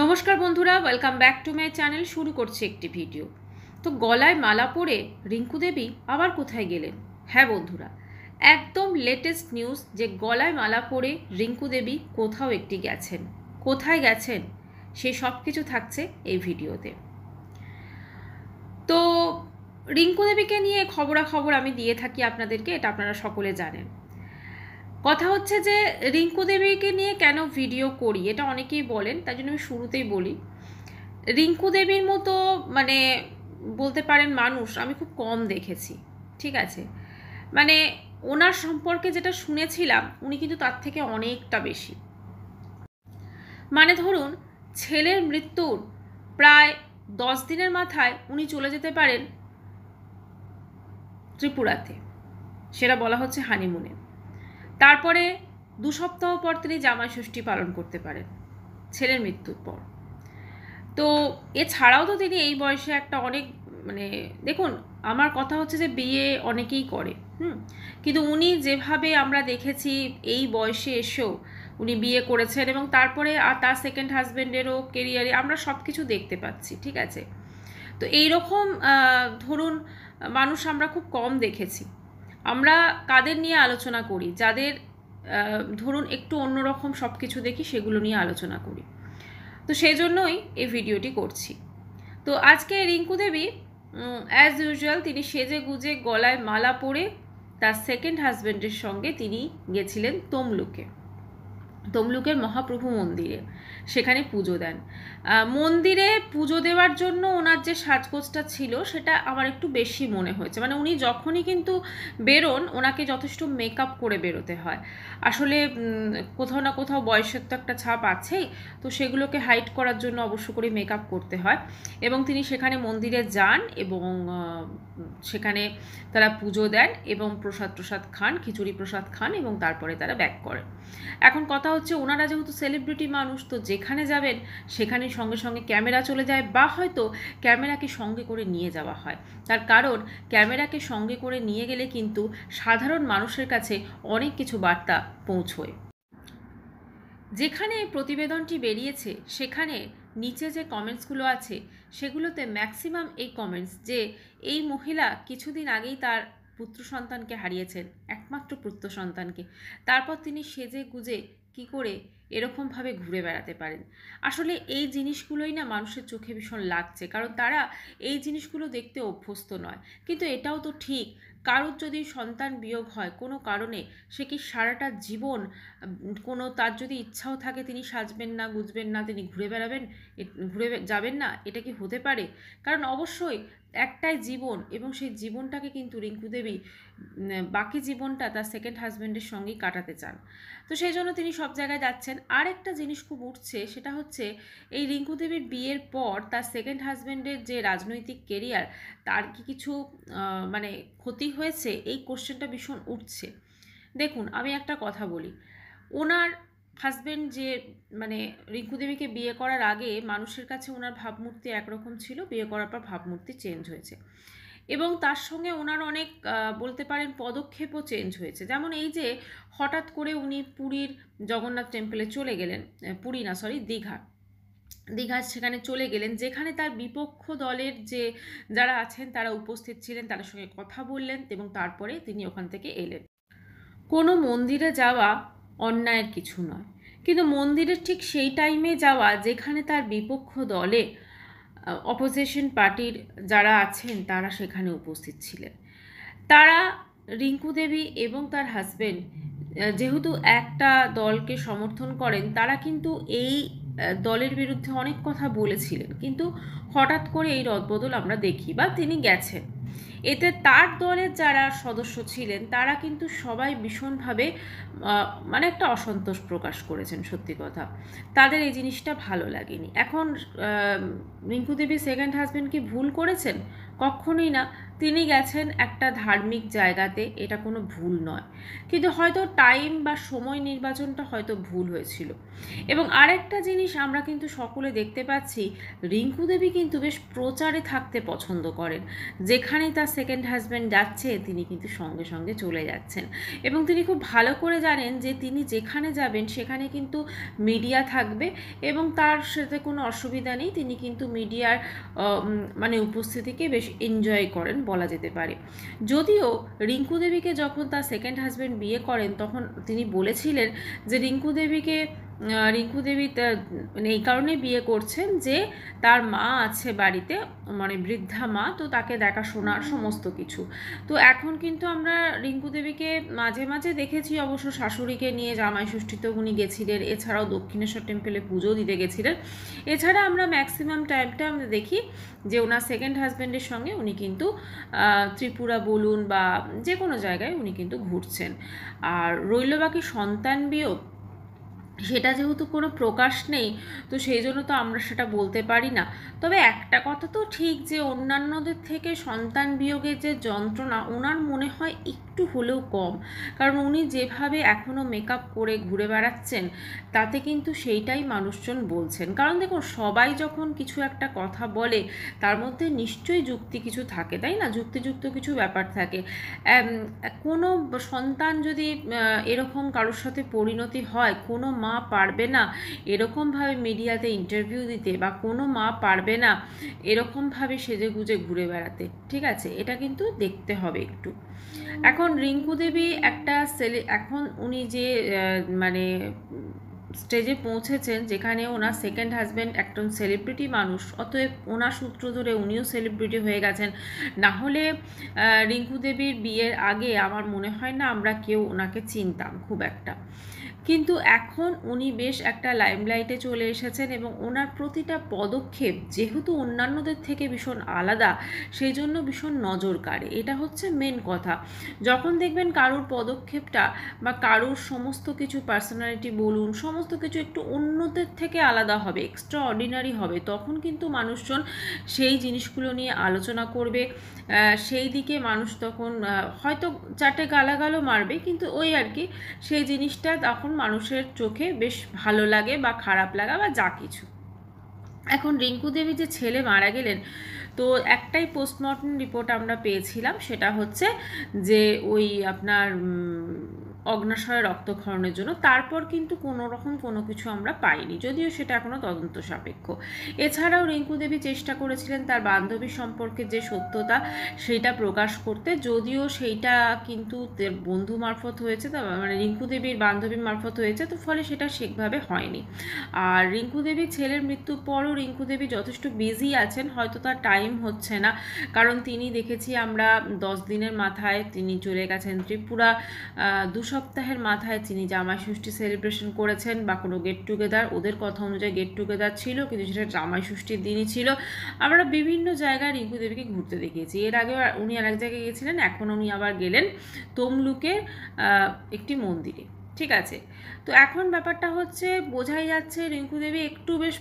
নমস্কার বন্ধুরা, welcome back to my channel. শুরু করছি একটি ভিডিও। তো গলায় মালা পরে রিঙ্কু দেবী আবার কোথায় গেলেন? হ্যাঁ বন্ধুরা, একদম লেটেস্ট নিউজ যে গলায় মালা পরে রিঙ্কু দেবী কোথাও একটি গেছেন। কোথায় গেছেন সেই সব কিছু থাকছে এই ভিডিওতে। তো রিঙ্কু দেবীকে নিয়ে খবরাখবর আমি দিয়ে থাকি আপনাদেরকে, এটা আপনারা সকলে জানেন। কথা হচ্ছে যে রিঙ্কু দেবীকে নিয়ে কেন ভিডিও করি, এটা অনেকেই বলেন, তাই জন্য আমি শুরুতেই বলি রিঙ্কু দেবীর মতো মানে বলতে পারেন মানুষ আমি খুব কম দেখেছি। ঠিক আছে, মানে ওনার সম্পর্কে যেটা শুনেছিলাম উনি কিন্তু তার থেকে অনেকটা বেশি। মানে ধরুন ছেলের মৃত্যুর প্রায় 10 দিনের মাথায় উনি চলে যেতে পারেন ত্রিপুরাতে, সেটা বলা হচ্ছে হানিমুনে। তারপরে 2 সপ্তাহ পর তিনি জামাই ষষ্ঠী পালন করতে পারেন ছেলের মৃত্যুর পর। তো এছাড়াও তো তিনি এই বয়সে একটা অনেক মানে দেখুন, আমার কথা হচ্ছে যে বিয়ে অনেকেই করে, কিন্তু উনি যেভাবে আমরা দেখেছি এই বয়সে এসেও উনি বিয়ে করেছেন এবং তারপরে আর তার সেকেন্ড হাজব্যান্ডেরও কেরিয়ারে আমরা সব কিছু দেখতে পাচ্ছি। ঠিক আছে, তো এইরকম ধরুন মানুষ আমরা খুব কম দেখেছি। আমরা কাদের নিয়ে আলোচনা করি? যাদের ধরুন একটু অন্যরকম সব কিছু দেখি, সেগুলো নিয়ে আলোচনা করি। তো সেই জন্যই এই ভিডিওটি করছি। তো আজকে রিঙ্কু দেবী অ্যাজ ইউজুয়াল তিনি সেজে গুজে গলায় মালা পরে তার সেকেন্ড হাজব্যান্ডের সঙ্গে তিনি গেছিলেন তমলুকের মহাপ্রভু মন্দিরে, সেখানে পুজো দেন। মন্দিরে পুজো দেওয়ার জন্য ওনার যে সাজগোজটা ছিল সেটা আমার একটু বেশি মনে হয়েছে। মানে উনি যখনই কিন্তু বেরোন ওনাকে যথেষ্ট মেকআপ করে বেরোতে হয়। আসলে কোথাও না কোথাও বয়সের তো একটা ছাপ আছেই, তো সেগুলোকে হাইড করার জন্য অবশ্য করে মেকআপ করতে হয়। এবং তিনি সেখানে মন্দিরে যান এবং সেখানে তারা পুজো দেন এবং প্রসাদ খান, খিচুড়ি প্রসাদ খান এবং তারপরে তারা ব্যাক করেন। এখন কথা হচ্ছে ওনারা যেহেতু সেলিব্রিটি মানুষ, তো যেখানে যাবেন সেখানে সঙ্গে সঙ্গে ক্যামেরা চলে যায় বা হয়তো ক্যামেরাকে সঙ্গে করে নিয়ে যাওয়া হয়। তার কারণ ক্যামেরাকে সঙ্গে করে নিয়ে গেলে কিন্তু সাধারণ মানুষের কাছে অনেক কিছু বার্তা পৌঁছয়। যেখানে এই প্রতিবেদনটি বেরিয়েছে সেখানে নিচে যে কমেন্টসগুলো আছে সেগুলোতে ম্যাক্সিমাম এই কমেন্টস যে এই মহিলা কিছুদিন আগেই তার পুত্র সন্তানকে হারিয়েছেন, একমাত্র পুত্র সন্তানকে, তারপর তিনি সেজে গুজে কি করে এরকমভাবে ঘুরে বেড়াতে পারেন। আসলে এই জিনিসগুলোই না মানুষের চোখে ভীষণ লাগছে, কারণ তারা এই জিনিসগুলো দেখতে অভ্যস্ত নয়। কিন্তু এটাও তো ঠিক, কারোর যদি সন্তান বিয়োগ হয় কোনো কারণে, সে কি সারাটা জীবন কোনো তার যদি ইচ্ছাও থাকে তিনি সাজবেন না, গুজবেন না, তিনি ঘুরে যাবেন না? এটা কি হতে পারে? কারণ অবশ্যই একটাই জীবন এবং সেই জীবনটাকে কিন্তু রিঙ্কু দেবী বাকি জীবনটা তার সেকেন্ড হাজব্যান্ডের সঙ্গেই কাটাতে চান। তো সেই জন্য তিনি সব জায়গায় যাচ্ছেন। আর একটা জিনিস খুব উঠছে, সেটা হচ্ছে এই রিঙ্কু দেবীর বিয়ের পর তার সেকেন্ড হাজব্যান্ডের যে রাজনৈতিক কেরিয়ার, তার কি কিছু মানে ক্ষতি হয়েছে? এই কোশ্চেনটা ভীষণ উঠছে। দেখুন আমি একটা কথা বলি, ওনার হাজব্যান্ড যে মানে রিঙ্কু দেবীকে বিয়ে করার আগে মানুষের কাছে ওনার ভাবমূর্তি একরকম ছিল, বিয়ে করার পর ভাবমূর্তি চেঞ্জ হয়েছে এবং তার সঙ্গে ওনার অনেক বলতে পারেন পদক্ষেপও চেঞ্জ হয়েছে। যেমন এই যে হঠাৎ করে উনি পুরীর জগন্নাথ টেম্পলে চলে গেলেন, দীঘা সেখানে চলে গেলেন, যেখানে তার বিপক্ষ দলের যে যারা আছেন তারা উপস্থিত ছিলেন, তাদের সঙ্গে কথা বললেন এবং তারপরে তিনি ওখান থেকে এলেন। কোনো মন্দিরে যাওয়া অন্যায়ের কিছু নয়, কিন্তু মন্দিরের ঠিক সেই টাইমে যাওয়া যেখানে তার বিপক্ষ দলে অপোজিশন পার্টির যারা আছেন তারা সেখানে উপস্থিত ছিলেন। তারা রিঙ্কু দেবী এবং তার হাজবেন্ড যেহেতু একটা দলকে সমর্থন করেন, তারা কিন্তু এই দলের বিরুদ্ধে অনেক কথা বলেছিলেন, কিন্তু হঠাৎ করে এই রদবদল আমরা দেখি বা তিনি গেছেন। এতে তার দলের যারা সদস্য ছিলেন তারা কিন্তু সবাই ভীষণভাবে মানে একটা অসন্তোষ প্রকাশ করেছেন। সত্যি কথা, তাদের এই জিনিসটা ভালো লাগেনি। এখন রিঙ্কু দেবী সেকেন্ড হাজব্যান্ড কি ভুল করেছেন? কখনোই না। তিনি গেছেন একটা ধার্মিক জায়গাতে, এটা কোনো ভুল নয়, কিন্তু হয়তো টাইম বা সময় নির্বাচনটা হয়তো ভুল হয়েছিল। এবং আরেকটা জিনিস আমরা কিন্তু সকলে দেখতে পাচ্ছি, রিঙ্কু দেবী কিন্তু বেশ প্রচারে থাকতে পছন্দ করেন। যেখানেই তার সেকেন্ড হাজব্যান্ড যাচ্ছে তিনি কিন্তু সঙ্গে সঙ্গে চলে যাচ্ছেন, এবং তিনি খুব ভালো করে জানেন যে তিনি যেখানে যাবেন সেখানে কিন্তু মিডিয়া থাকবে এবং তার সাথে কোনো অসুবিধা নেই। তিনি কিন্তু মিডিয়ার মানে উপস্থিতিকে বেশ এনজয় করেন বলা যেতে পারে। যদিও রিঙ্কু দেবীকে যখন তার সেকেন্ড হাজব্যান্ড বিয়ে করেন তখন তিনি বলেছিলেন যে রিঙ্কু দেবী মানে এই কারণে বিয়ে করছেন যে তার মা আছে বাড়িতে, মানে বৃদ্ধা মা, তো তাকে দেখাশোনার সমস্ত কিছু। তো এখন কিন্তু আমরা রিঙ্কু দেবীকে মাঝে মাঝে দেখেছি অবশ্য শাশুড়িকে নিয়ে জামাই ষষ্ঠীতেও উনি গেছিলেন, এছাড়াও দক্ষিণেশ্বর টেম্পলে পুজো দিতে গেছিলেন। এছাড়া আমরা ম্যাক্সিমাম টাইমটা আমরা দেখি যে ওনার সেকেন্ড হাজব্যান্ডের সঙ্গে উনি কিন্তু ত্রিপুরা বলুন বা যে কোনো জায়গায় উনি কিন্তু ঘুরছেন। আর রইল বাকি সন্তান বিয়োগ, সেটা যেহেতু কোনো প্রকাশ নেই তো সেই জন্য তো আমরা সেটা বলতে পারি না। তবে একটা কথা তো ঠিক যে অন্যান্যদের থেকে সন্তান বিয়োগের যে যন্ত্রণা ওনার মনে হয় একটু হলেও কম, কারণ উনি যেভাবে এখনও মেকআপ করে ঘুরে বেড়াচ্ছেন তাতে কিন্তু সেইটাই মানুষজন বলছেন। কারণ দেখুন, সবাই যখন কিছু একটা কথা বলে তার মধ্যে নিশ্চয়ই যুক্তি কিছু থাকে, তাই না? যুক্তিযুক্ত কিছু ব্যাপার থাকে। কোনো সন্তান যদি এরকম কারোর সাথে পরিণতি হয়, কোনো মা পারবে না এরকমভাবে মিডিয়াতে ইন্টারভিউ দিতে, বা কোনো মা পারবে না এরকমভাবে সেজেগুজে ঘুরে বেড়াতে। ঠিক আছে, এটা কিন্তু দেখতে হবে একটু। এখন রিঙ্কু দেবী একটা এখন উনি যে মানে স্টেজে পৌঁছেছেন যেখানে ওনার সেকেন্ড হাজব্যান্ড একজন সেলিব্রিটি মানুষ, অতএব ওনার সূত্র ধরে উনিও সেলিব্রিটি হয়ে গেছেন। না হলে রিঙ্কু দেবীর বিয়ের আগে আমার মনে হয় না আমরা কেউ ওনাকে চিনতাম খুব একটা, কিন্তু এখন উনি বেশ একটা লাইমলাইটে চলে এসেছেন এবং ওনার প্রতিটা পদক্ষেপ যেহেতু অন্যান্যদের থেকে ভীষণ আলাদা সেই জন্য ভীষণ নজর কাড়ে। এটা হচ্ছে মেন কথা। যখন দেখবেন কারুর পদক্ষেপটা বা কারুর সমস্ত কিছু পার্সোনালিটি বলুন সমস্ত কিছু একটু অন্যদের থেকে আলাদা হবে, এক্সট্রা অর্ডিনারি হবে, তখন কিন্তু মানুষজন সেই জিনিসগুলো নিয়ে আলোচনা করবে। সেই দিকে মানুষ তখন হয়তো চারটে গালাগালও মারবে, কিন্তু ওই আর কি সেই জিনিসটা তখন মানুষের চোখে বেশ ভালো লাগে বা খারাপ লাগা বা যা কিছু। এখন রিঙ্কু দেবী যে ছেলে মারা গেলেন, তো একটাই পোস্টমর্টম রিপোর্ট আমরা পেয়েছিলাম, সেটা হচ্ছে যে ওই আপনার অগ্নাশয়ে রক্তক্ষরণের জন্য। তারপর কিন্তু কোনো রকম কোনো কিছু আমরা পাইনি, যদিও সেটা এখনও তদন্ত সাপেক্ষ। এছাড়াও রিঙ্কু দেবী চেষ্টা করেছিলেন তার বান্ধবী সম্পর্কে যে সত্যতা সেটা প্রকাশ করতে, যদিও সেইটা কিন্তু বন্ধু মারফত হয়েছে, মানে রিঙ্কু দেবীর বান্ধবী মারফত হয়েছে, তো ফলে সেটা সেভাবে হয়নি। আর রিঙ্কু দেবীর ছেলের মৃত্যুর পরও রিঙ্কু দেবী যথেষ্ট বিজি আছেন, হয়তো তার টাইম হচ্ছে না, কারণ তিনি দেখেছি আমরা 10 দিনের মাথায় তিনি চলে গেছেন ত্রিপুরা, 2 সপ্তাহের মাথায় তিনি জামাই ষষ্ঠী সেলিব্রেশন করেছেন বা কোনো গেট টুগেদার, ওদের কথা অনুযায়ী গেট টুগেদার ছিল কিন্তু সেটা জামাই ষষ্ঠীর দিনই ছিল। আমরা বিভিন্ন জায়গায় রিঙ্কু দেবীকে ঘুরতে দেখিয়েছি, এর আগেও উনি আরেক জায়গায় গিয়েছিলেন, এখন উনি আবার গেলেন তমলুকের একটি মন্দিরে। ঠিক আছে, তো এখন ব্যাপারটা হচ্ছে বোঝাই যাচ্ছে রিঙ্কু দেবী একটু বেশ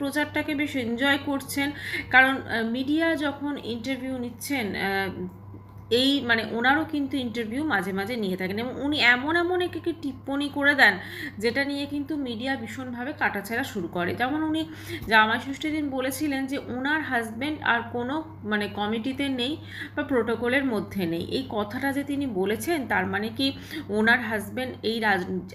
প্রচারটাকে বেশ এনজয় করছেন, কারণ মিডিয়া যখন ইন্টারভিউ নিচ্ছেন এই মানে ওনারও কিন্তু ইন্টারভিউ মাঝে মাঝে নিয়ে থাকেন এবং উনি এমন একটি টিপ্পণী করে দেন যেটা নিয়ে কিন্তু মিডিয়া ভীষণভাবে কাটাছেঁড়া শুরু করে। যেমন উনি জামাই ষষ্ঠীর দিন বলেছিলেন যে ওনার হাজব্যান্ড আর কোনো মানে কমিটিতে নেই বা প্রোটোকলের মধ্যে নেই। এই কথাটা যে তিনি বলেছেন তার মানে কি ওনার হাজব্যান্ড এই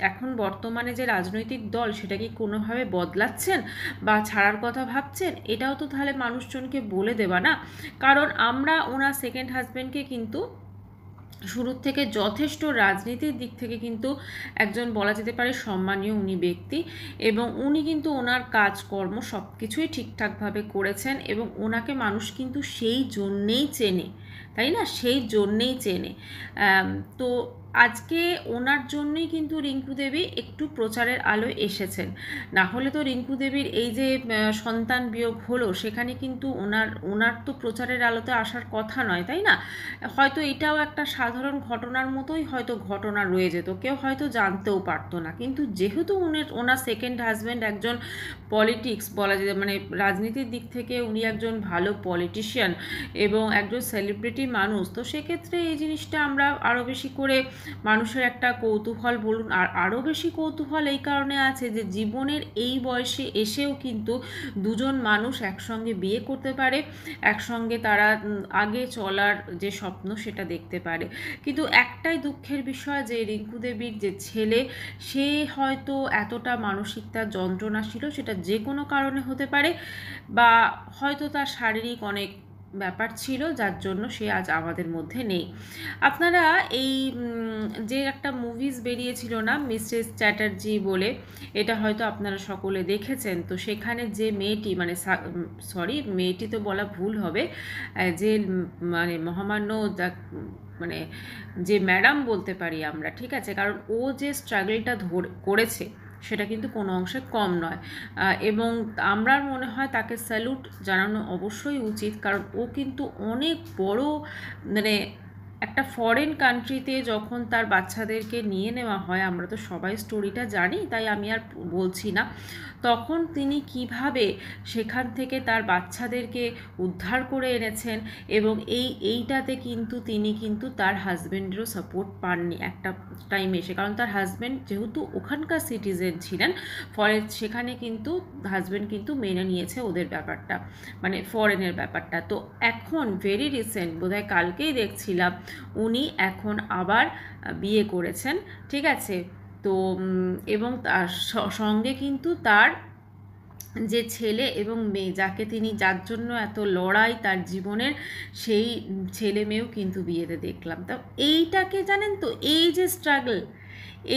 এখন বর্তমানে যে রাজনৈতিক দল সেটা কি কোনোভাবে বদলাচ্ছেন বা ছাড়ার কথা ভাবছেন? এটাও তো তাহলে মানুষজনকে বলে দেওয়া না, কারণ আমরা ওনার সেকেন্ড হাজব্যান্ডকে কিন্তু শুরুর থেকে যথেষ্ট রাজনীতির দিক থেকে কিন্তু একজন বলা যেতে পারে সম্মানীয় উনি ব্যক্তি, এবং উনি কিন্তু ওনার কাজকর্ম সব কিছুই ঠিকঠাকভাবে করেছেন এবং ওনাকে মানুষ কিন্তু সেই জন্যেই চেনে, তাই না? সেই জন্যেই চেনে। তো আজকে ওনার জন্যই কিন্তু রিঙ্কু দেবী একটু প্রচারের আলোয় এসেছেন, না হলে তো রিঙ্কু দেবীর এই যে সন্তান বিয়োগ হলো সেখানে কিন্তু ওনার তো প্রচারের আলোতে আসার কথা নয়, তাই না? হয়তো এটাও একটা সাধারণ ঘটনার মতোই হয়তো ঘটনা রয়ে যেত, কেউ হয়তো জানতেও পারতো না। কিন্তু যেহেতু ওনার সেকেন্ড হাজব্যান্ড একজন পলিটিক্স বলা যায়, মানে রাজনীতির দিক থেকে উনি একজন ভালো পলিটিশিয়ান এবং একজন সেলিব্রিটি মানুষ, তো সেক্ষেত্রে এই জিনিসটা আমরা আরও বেশি করে মানুষের একটা কৌতূহল বলুন, আর আরও বেশি কৌতূহল এই কারণে আছে যে জীবনের এই বয়সে এসেও কিন্তু দুজন মানুষ একসঙ্গে বিয়ে করতে পারে, একসঙ্গে তারা আগে চলার যে স্বপ্ন সেটা দেখতে পারে। কিন্তু একটাই দুঃখের বিষয় যে রিঙ্কু দেবীর যে ছেলে, সে হয়তো এতটা মানসিক তার যন্ত্রণা ছিল, সেটা যে কোনো কারণে হতে পারে, বা হয়তো তার শারীরিক অনেক ব্যাপার ছিল যার জন্য সে আজ আমাদের মধ্যে নেই। আপনারা এই যে একটা মুভিজ বেরিয়েছিল না মিসেস চ্যাটার্জি বলে, এটা হয়তো আপনারা সকলে দেখেছেন। তো সেখানে যে মেয়েটি, মানে সরি মেয়েটি তো বলা ভুল হবে, যে মানে মহামান্য মানে যে ম্যাডাম বলতে পারি আমরা, ঠিক আছে, কারণ ও যে স্ট্রাগলটা করেছে সেটা কিন্তু কোনো অংশে কম নয়, এবং আমার মনে হয় তাকে স্যালুট জানানো অবশ্যই উচিত, কারণ ও কিন্তু অনেক বড়, মানে একটা ফরেন কান্ট্রিতে যখন তার বাচ্চাদেরকে নিয়ে নেওয়া হয়, আমরা তো সবাই স্টোরিটা জানি, তাই আমি আর বলছি না, তখন তিনি কিভাবে সেখান থেকে তার বাচ্চাদেরকে উদ্ধার করে এনেছেন, এবং এইটাতে কিন্তু তিনি কিন্তু তার হাজব্যান্ডেরও সাপোর্ট পাননি একটা টাইমে এসে, কারণ তার হাজব্যান্ড যেহেতু ওখানকার সিটিজেন ছিলেন, ফলে সেখানে কিন্তু হাজব্যান্ড কিন্তু মেনে নিয়েছে ওদের ব্যাপারটা, মানে ফরেনের ব্যাপারটা। তো এখন ভেরি রিসেন্ট, বোধহয় কালকেই দেখছিলাম, উনি এখন আবার বিয়ে করেছেন, ঠিক আছে। তো এবং তার সঙ্গে কিন্তু তার যে ছেলে এবং মেয়ে, যার জন্য এত লড়াই তার জীবনের, সেই ছেলে মেয়েও কিন্তু বিয়েতে দেখলাম। তো এইটাকে জানেন তো, এই যে স্ট্রাগল,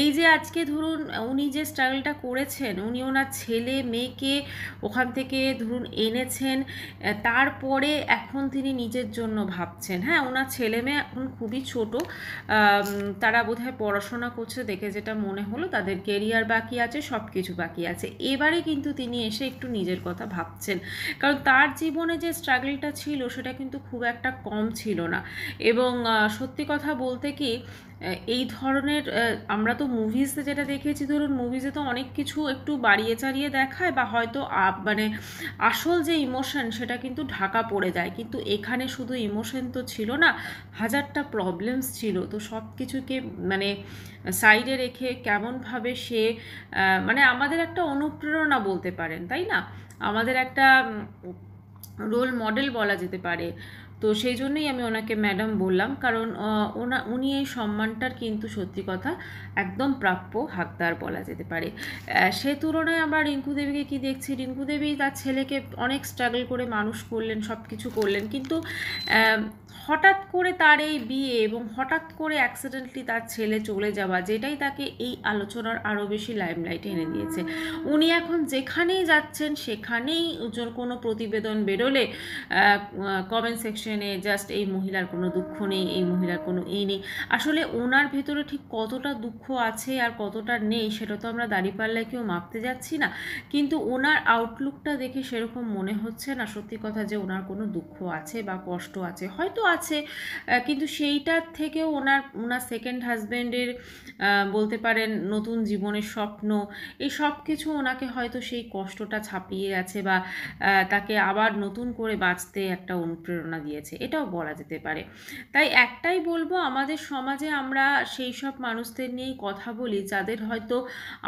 এই যে আজকে ধরুন উনি যে স্ট্রাগলটা করেছেন, উনি ওনার ছেলে মেয়েকে ওখান থেকে ধরুন এনেছেন, তারপরে এখন তিনি নিজের জন্য ভাবছেন। হ্যাঁ, ওনার ছেলে মেয়ে এখন খুবই ছোট, তারা বোধহয় পড়াশোনা করছে দেখে যেটা মনে হলো, তাদের কেরিয়ার বাকি আছে, সব কিছু বাকি আছে। এবারে কিন্তু তিনি এসে একটু নিজের কথা ভাবছেন, কারণ তার জীবনে যে স্ট্রাগলটা ছিল সেটা কিন্তু খুব একটা কম ছিল না। এবং সত্যি কথা বলতে কি, এই ধরনের আমরা তো মুভিজে যেটা দেখেছি, ধরুন মুভিজে তো অনেক কিছু একটু বাড়িয়ে চাড়িয়ে দেখায়, বা হয়তো মানে আসল যে ইমোশন সেটা কিন্তু ঢাকা পড়ে যায়, কিন্তু এখানে শুধু ইমোশন তো ছিল না, হাজারটা প্রবলেমস ছিল। তো সব কিছুকে মানে সাইডে রেখে কেমনভাবে সে মানে আমাদের একটা অনুপ্রেরণা বলতে পারেন, তাই না, আমাদের একটা রোল মডেল বলা যেতে পারে। তো সেই জন্যই আমি ওনাকে ম্যাডাম বললাম, কারণ উনি এই সম্মানটার কিন্তু সত্যি কথা একদম প্রাপ্য হাকদার বলা যেতে পারে। সে তুলনায় আমরা রিঙ্কু দেবীকে কি দেখছি, রিঙ্কু দেবী তার ছেলেকে অনেক স্ট্রাগল করে মানুষ করলেন, সব কিছু করলেন, কিন্তু হঠাৎ করে তার এই বিয়ে এবং হঠাৎ করে অ্যাক্সিডেন্টলি তার ছেলে চলে যাওয়া, যেটাই তাকে এই আলোচনার আরও বেশি লাইমলাইটে এনে দিয়েছে। উনি এখন যেখানেই যাচ্ছেন সেখানেই কোনো প্রতিবেদন বেরোলে কমেন্ট সেকশনে জাস্ট এই মহিলার কোনো দুঃখ নেই, এই মহিলার কোনো এই নেই। আসলে ওনার ভেতরে ঠিক কতটা দুঃখ আছে আর কতটা নেই সেটা তো আমরা দাঁড়িপাল্লায় কেউ মাপতে যাচ্ছি না, কিন্তু ওনার আউটলুকটা দেখে সেরকম মনে হচ্ছে না সত্যি কথা যে ওনার কোনো দুঃখ আছে বা কষ্ট আছে, হয়তো আছে, কিন্তু সেইটার থেকেও ওনার সেকেন্ড হাজব্যান্ডের বলতে পারেন নতুন জীবনের স্বপ্ন, এই সব কিছু ওনাকে হয়তো সেই কষ্টটা ছাপিয়ে গেছে, বা তাকে আবার নতুন করে বাঁচতে একটা অনুপ্রেরণা দিয়েছে, এটাও বলা যেতে পারে। তাই একটাই বলবো, আমাদের সমাজে আমরা সেই সব মানুষদের নিয়েই কথা বলি যাদের হয়তো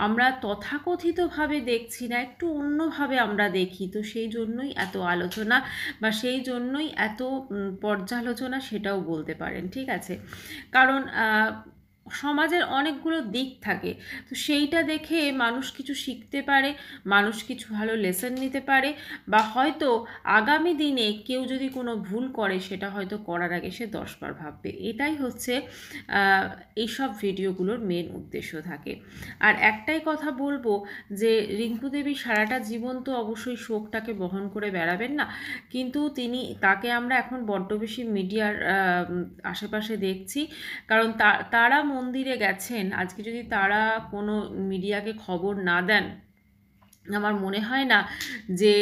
আমরা তথাকথিতভাবে দেখছি না, একটু অন্যভাবে আমরা দেখি, তো সেই জন্যই এত আলোচনা বা সেই জন্যই এত পর্যালোচনা, সেটাও বলতে পারেন, ঠিক আছে। কারণ সমাজের অনেকগুলো দিক থাকে, তো সেইটা দেখে মানুষ কিছু শিখতে পারে, মানুষ কিছু ভালো লেসন নিতে পারে, বা হয়তো আগামী দিনে কেউ যদি কোনো ভুল করে সেটা হয়তো করার আগে সে 10 বার ভাববে। এটাই হচ্ছে এইসব ভিডিওগুলোর মেন উদ্দেশ্য থাকে। আর একটাই কথা বলবো যে রিঙ্কু দেবী সারাটা জীবন তো অবশ্যই শোকটাকে বহন করে বেড়াবেন না, কিন্তু তাকে আমরা এখন বড্ড বেশি মিডিয়ার আশেপাশে দেখছি, কারণ তারা মন্দিরে গেছেন আজকে যদি তারা কোনো মিডিয়াকে খবর না দেন, আমার মনে হয় না যে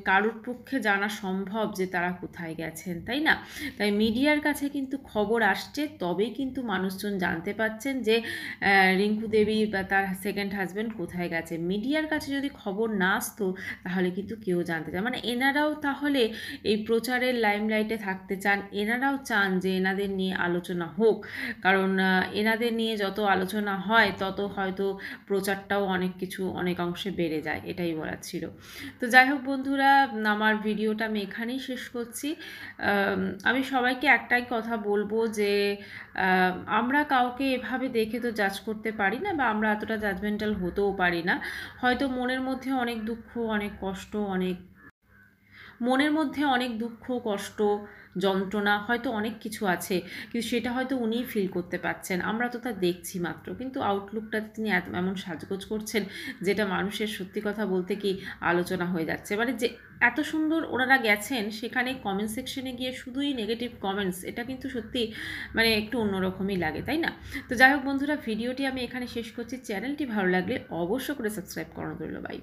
কারোর পক্ষে জানা সম্ভব যে তারা কোথায় গেছেন, তাই না? তাই মিডিয়ার কাছে কিন্তু খবর আসছে, তবেই কিন্তু মানুষজন জানতে পাচ্ছেন যে রিঙ্কু দেবী বা তার সেকেন্ড হাজব্যান্ড কোথায় গেছে। মিডিয়ার কাছে যদি খবর না আসতো তাহলে কিন্তু কেউ জানতে চায়, মানে এনারাও তাহলে এই প্রচারের লাইমলাইটে থাকতে চান, এনারাও চান যে এনাদের নিয়ে আলোচনা হোক, কারণ এনাদের নিয়ে যত আলোচনা হয় তত হয়তো প্রচারটাও অনেক কিছু অনেক অংশে বেড়ে যায়, এটাই বলার ছিল। তো যাই হোক বন্ধুরা, আমার ভিডিওটা আমি এখানেই শেষ করছি। আমি সবাইকে একটাই কথা বলবো যে আমরা কাউকে এভাবে দেখে তো জাজ করতে পারি না, বা আমরা এতটা জাজমেন্টাল হতেও পারি না। হয়তো মনের মধ্যে অনেক দুঃখ, অনেক কষ্ট, মনের মধ্যে অনেক দুঃখ, কষ্ট, যন্ত্রণা হয়তো অনেক কিছু আছে, কিন্তু সেটা হয়তো উনিই ফিল করতে পারছেন, আমরা তো তা দেখছি মাত্র। কিন্তু আউটলুকটাতে তিনি এমন সাজগোজ করছেন যেটা মানুষের সত্যি কথা বলতে কি আলোচনা হয়ে যাচ্ছে। মানে যে এত সুন্দর ওনারা গেছেন, সেখানে কমেন্ট সেকশনে গিয়ে শুধুই নেগেটিভ কমেন্টস, এটা কিন্তু সত্যি মানে একটু অন্যরকমই লাগে, তাই না? তো যাই হোক বন্ধুরা, ভিডিওটি আমি এখানে শেষ করছি। চ্যানেলটি ভালো লাগলে অবশ্য করে সাবস্ক্রাইব করানো রইল। বাই।